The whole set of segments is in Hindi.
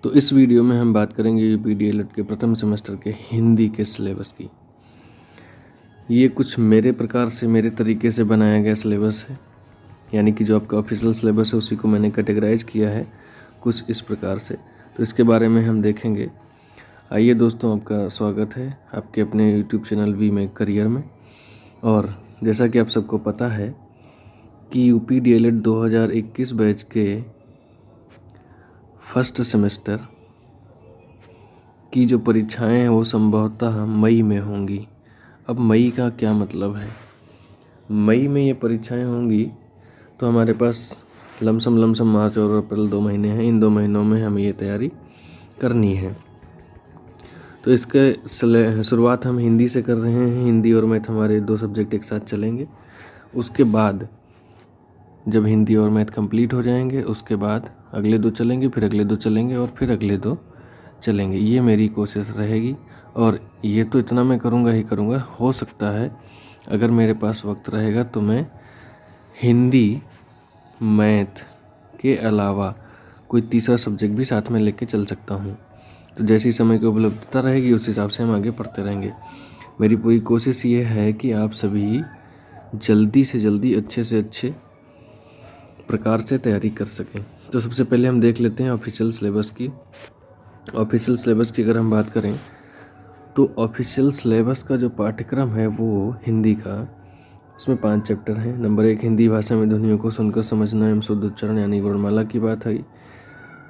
तो इस वीडियो में हम बात करेंगे यूपी डीएलएड के प्रथम सेमेस्टर के हिंदी के सिलेबस की। ये कुछ मेरे प्रकार से मेरे तरीके से बनाया गया सिलेबस है, यानी कि जो आपका ऑफिशियल सिलेबस है उसी को मैंने कैटेगराइज किया है कुछ इस प्रकार से। तो इसके बारे में हम देखेंगे। आइए दोस्तों, आपका स्वागत है आपके अपने यूट्यूब चैनल वी में करियर में। और जैसा कि आप सबको पता है कि यूपी डीएलएड 2021 बैच के फर्स्ट सेमेस्टर की जो परीक्षाएं हैं वो संभवतः मई में होंगी। अब मई का क्या मतलब है? मई में ये परीक्षाएं होंगी तो हमारे पास लमसम मार्च और अप्रैल 2 महीने हैं। इन 2 महीनों में हमें ये तैयारी करनी है। तो इसके शुरुआत हम हिंदी से कर रहे हैं। हिंदी और मैथ हमारे 2 सब्जेक्ट एक साथ चलेंगे। उसके बाद जब हिंदी और मैथ कंप्लीट हो जाएंगे उसके बाद अगले 2 चलेंगे, फिर अगले 2 चलेंगे और फिर अगले 2 चलेंगे। ये मेरी कोशिश रहेगी और ये तो इतना मैं करूँगा ही करूँगा। हो सकता है अगर मेरे पास वक्त रहेगा तो मैं हिंदी मैथ के अलावा कोई तीसरा सब्जेक्ट भी साथ में लेके चल सकता हूँ। तो जैसी समय की उपलब्धता रहेगी उस हिसाब से हम आगे पढ़ते रहेंगे। मेरी पूरी कोशिश ये है कि आप सभी जल्दी से जल्दी अच्छे से अच्छे प्रकार से तैयारी कर सकें। तो सबसे पहले हम देख लेते हैं ऑफिशियल सिलेबस की। ऑफिशियल सिलेबस की अगर हम बात करें तो ऑफिशियल सिलेबस का जो पाठ्यक्रम है वो हिंदी का, उसमें 5 चैप्टर हैं। नंबर 1 हिंदी भाषा में ध्वनियों को सुनकर समझना एवं शुद्ध उच्चारण यानी वर्णमाला की बात है।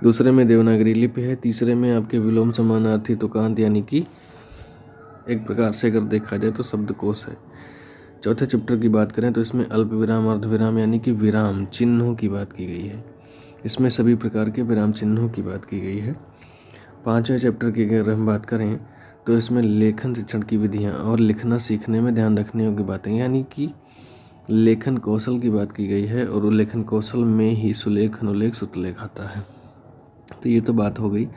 दूसरे में देवनागरी लिपि है। तीसरे में आपके विलोम समानार्थी तुकांत यानी कि एक प्रकार से अगर देखा जाए तो शब्दकोश है। चौथे चैप्टर की बात करें तो इसमें अल्प विराम अर्धविराम यानी कि विराम चिन्हों की बात की गई है। इसमें सभी प्रकार के विराम चिन्हों की बात की गई है। 5वें चैप्टर की अगर हम बात करें तो इसमें लेखन शिक्षण की विधियाँ और लिखना सीखने में ध्यान रखने योग्य बातें यानी कि लेखन कौशल की बात की गई है। और लेखन कौशल में ही सुलेख अनुलेख सुतलेख आता है। तो ये तो बात हो गई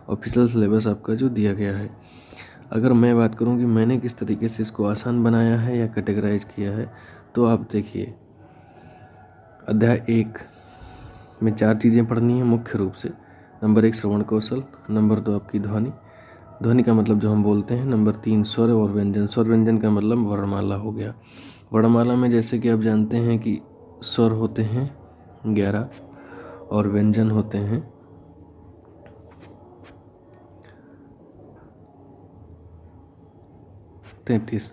ऑफिशियल सिलेबस आपका जो दिया गया है। अगर मैं बात करूं कि मैंने किस तरीके से इसको आसान बनाया है या कैटेगराइज किया है तो आप देखिए, अध्याय 1 में 4 चीज़ें पढ़नी है मुख्य रूप से। नंबर 1 श्रवण कौशल, नंबर 2 आपकी ध्वनि का मतलब जो हम बोलते हैं। नंबर 3 स्वर और व्यंजन। स्वर व्यंजन का मतलब वर्णमाला हो गया। वर्णमाला में जैसे कि आप जानते हैं कि स्वर होते हैं 11 और व्यंजन होते हैं 33।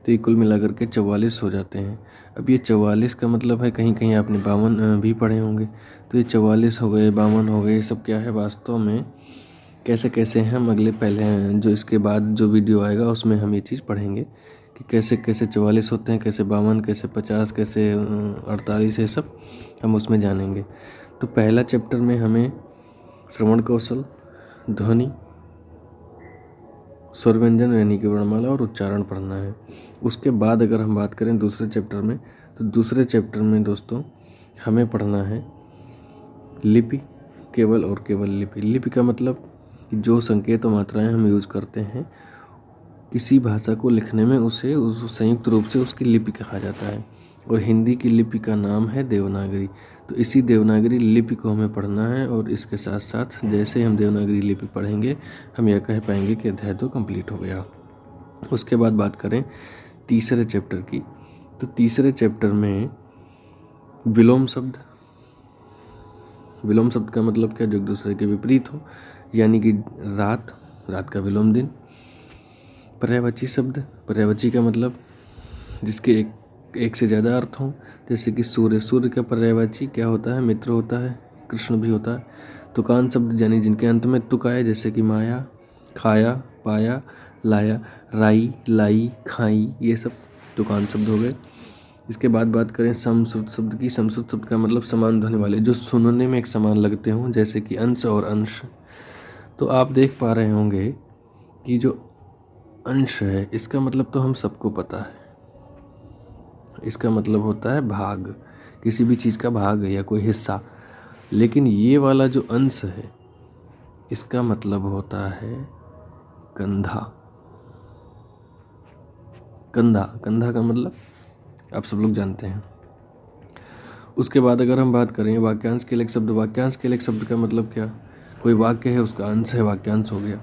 तो ये कुल मिलाकर के 44 हो जाते हैं। अब ये 44 का मतलब है, कहीं कहीं आपने 52 भी पढ़े होंगे। तो ये 44 हो गए, 52 हो गए, ये सब क्या है वास्तव में कैसे कैसे हम अगले पहले जो इसके बाद जो वीडियो आएगा उसमें हम ये चीज़ पढ़ेंगे कि कैसे कैसे 44 होते हैं, कैसे 52, कैसे 50, कैसे 48, ये सब हम उसमें जानेंगे। तो पहला चैप्टर में हमें श्रवण कौशल, ध्वनि, स्वर व्यंजन यानी कि वर्णमाला और उच्चारण पढ़ना है। उसके बाद अगर हम बात करें दूसरे चैप्टर में तो दूसरे चैप्टर में दोस्तों हमें पढ़ना है लिपि, केवल और केवल लिपि। लिपि का मतलब जो संकेत और मात्राएं हम यूज करते हैं किसी भाषा को लिखने में उसे उस संयुक्त रूप से उसकी लिपि कहा जाता है। और हिंदी की लिपि का नाम है देवनागरी। तो इसी देवनागरी लिपि को हमें पढ़ना है। और इसके साथ साथ जैसे हम देवनागरी लिपि पढ़ेंगे हम यह कह पाएंगे कि अध्याय 2 कंप्लीट हो गया। उसके बाद बात करें तीसरे चैप्टर की तो तीसरे चैप्टर में विलोम शब्द। विलोम शब्द का मतलब क्या? जो एक दूसरे के विपरीत हो, यानी कि रात का विलोम दिन। पर्यायवाची शब्द। पर्यायवाची का मतलब जिसके एक से ज़्यादा अर्थ हों, जैसे कि सूर्य का पर्यायवाची क्या होता है? मित्र होता है, कृष्ण भी होता है। तुकांत शब्द यानी जिनके अंत में तुक आए, जैसे कि माया, खाया, पाया, लाया, राई, लाई, खाई, ये सब तुकांत शब्द हो गए। इसके बाद बात करें समश्रुत शब्द की। समश्रुत शब्द का मतलब समान ध्वनि वाले, जो सुनने में एक समान लगते हों, जैसे कि अंश और अंश। तो आप देख पा रहे होंगे कि जो अंश है इसका मतलब तो हम सबको पता है। इसका मतलब होता है भाग, किसी भी चीज़ का भाग या कोई हिस्सा। लेकिन ये वाला जो अंश है इसका मतलब होता है कंधा। कंधा का मतलब आप सब लोग जानते हैं। उसके बाद अगर हम बात करें वाक्यांश के लेख शब्द। वाक्यांश के लेख शब्द का मतलब क्या? कोई वाक्य है, उसका अंश है, वाक्यांश हो गया।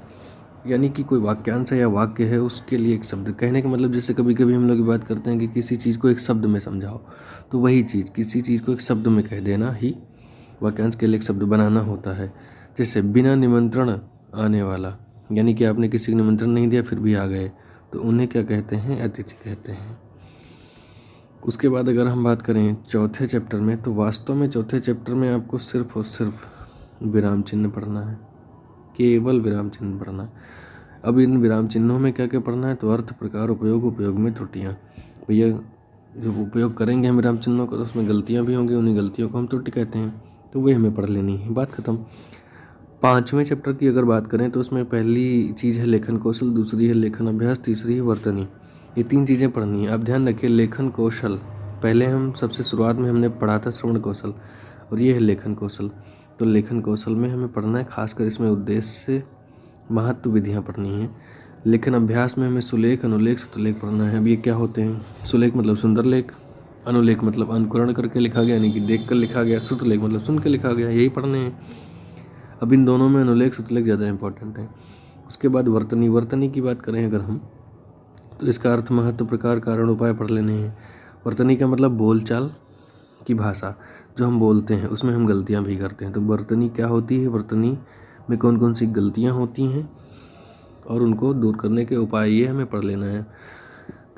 यानी कि कोई वाक्यांश है या वाक्य है, उसके लिए एक शब्द। कहने का मतलब जैसे कभी कभी हम लोग ये बात करते हैं कि किसी चीज़ को एक शब्द में समझाओ, तो वही चीज़ किसी चीज़ को एक शब्द में कह देना ही वाक्यांश के लिए एक शब्द बनाना होता है। जैसे बिना निमंत्रण आने वाला, यानी कि आपने किसी को निमंत्रण नहीं दिया फिर भी आ गए, तो उन्हें क्या कहते हैं? अतिथि कहते हैं। उसके बाद अगर हम बात करें चौथे चैप्टर में, तो वास्तव में चौथे चैप्टर में आपको सिर्फ और सिर्फ विराम चिन्ह पढ़ना है, केवल विराम चिन्ह पढ़ना है। अब इन विराम चिन्हों में क्या क्या पढ़ना है? तो अर्थ, प्रकार, उपयोग, उपयोग में त्रुटियाँ। भैया जब उपयोग करेंगे हम विराम चिन्हों का तो उसमें गलतियाँ भी होंगी, उन्हीं गलतियों को हम त्रुटि कहते हैं, तो वे हमें पढ़ लेनी है, बात खत्म। पाँचवें चैप्टर की अगर बात करें तो उसमें पहली चीज़ है लेखन कौशल, दूसरी है लेखन अभ्यास, तीसरी है वर्तनी। ये 3 चीज़ें पढ़नी है। आप ध्यान रखिए, लेखन कौशल पहले हम सबसे शुरुआत में हमने पढ़ा था श्रवण कौशल, और ये है लेखन कौशल। तो लेखन कौशल में हमें पढ़ना है, खासकर इसमें उद्देश्य, महत्व, विधियाँ पढ़नी है। लेखन अभ्यास में हमें सुलेख, अनुलेख, श्रुतलेख पढ़ना है। अब ये क्या होते हैं? सुलेख मतलब सुंदर लेख, अनुलेख मतलब अनुकरण करके लिखा गया, यानी कि देख कर लिखा गया, श्रुतलेख मतलब सुन के लिखा गया, यही पढ़ने हैं। अब इन दोनों में अनुलेख, श्रुतलेख ज़्यादा इंपॉर्टेंट है। उसके बाद वर्तनी। वर्तनी की बात करें अगर हम, तो इसका अर्थ, महत्व, प्रकार, कारण, उपाय पढ़ लेने हैं। वर्तनी का मतलब बोलचाल की भाषा, जो हम बोलते हैं उसमें हम गलतियाँ भी करते हैं, तो वर्तनी क्या होती है, वर्तनी में कौन कौन सी गलतियाँ होती हैं और उनको दूर करने के उपाय, ये हमें पढ़ लेना है।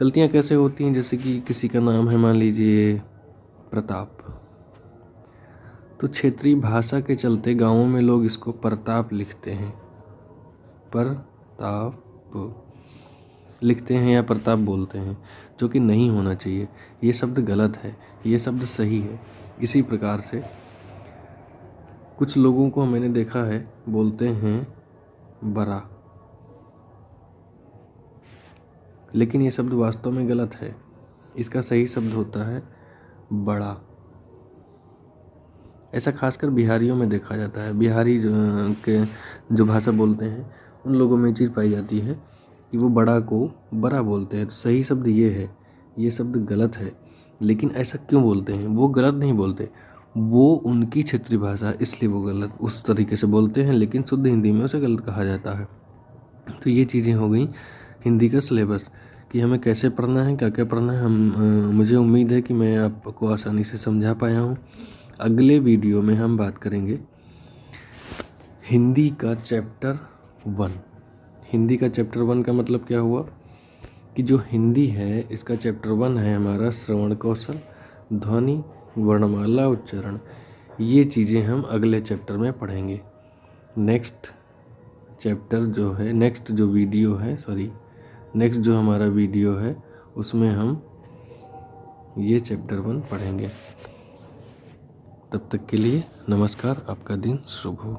गलतियाँ कैसे होती हैं? जैसे कि किसी का नाम है मान लीजिए प्रताप, तो क्षेत्रीय भाषा के चलते गाँवों में लोग इसको प्रताप लिखते हैं, प्रताप लिखते हैं या प्रताप बोलते हैं, जो कि नहीं होना चाहिए। ये शब्द गलत है, ये शब्द सही है। इसी प्रकार से कुछ लोगों को मैंने देखा है बोलते हैं बड़ा, लेकिन ये शब्द वास्तव में गलत है। इसका सही शब्द होता है बड़ा। ऐसा खासकर बिहारियों में देखा जाता है। बिहारी जो भाषा बोलते हैं उन लोगों में चीज़ पाई जाती है कि वो बड़ा को बड़ा बोलते हैं। तो सही शब्द ये है, ये शब्द गलत है। लेकिन ऐसा क्यों बोलते हैं? वो गलत नहीं बोलते, वो उनकी क्षेत्रीय भाषा, इसलिए वो गलत उस तरीके से बोलते हैं, लेकिन शुद्ध हिंदी में उसे गलत कहा जाता है। तो ये चीज़ें हो गई हिंदी का सिलेबस कि हमें कैसे पढ़ना है, क्या क्या पढ़ना है। मुझे उम्मीद है कि मैं आपको आसानी से समझा पाया हूँ। अगले वीडियो में हम बात करेंगे हिंदी का चैप्टर 1। हिंदी का चैप्टर 1 का मतलब क्या हुआ कि जो हिंदी है इसका चैप्टर 1 है हमारा श्रवण कौशल, ध्वनि, वर्णमाला, उच्चारण। ये चीज़ें हम अगले चैप्टर में पढ़ेंगे। नेक्स्ट जो हमारा वीडियो है उसमें हम ये चैप्टर 1 पढ़ेंगे। तब तक के लिए नमस्कार, आपका दिन शुभ हो।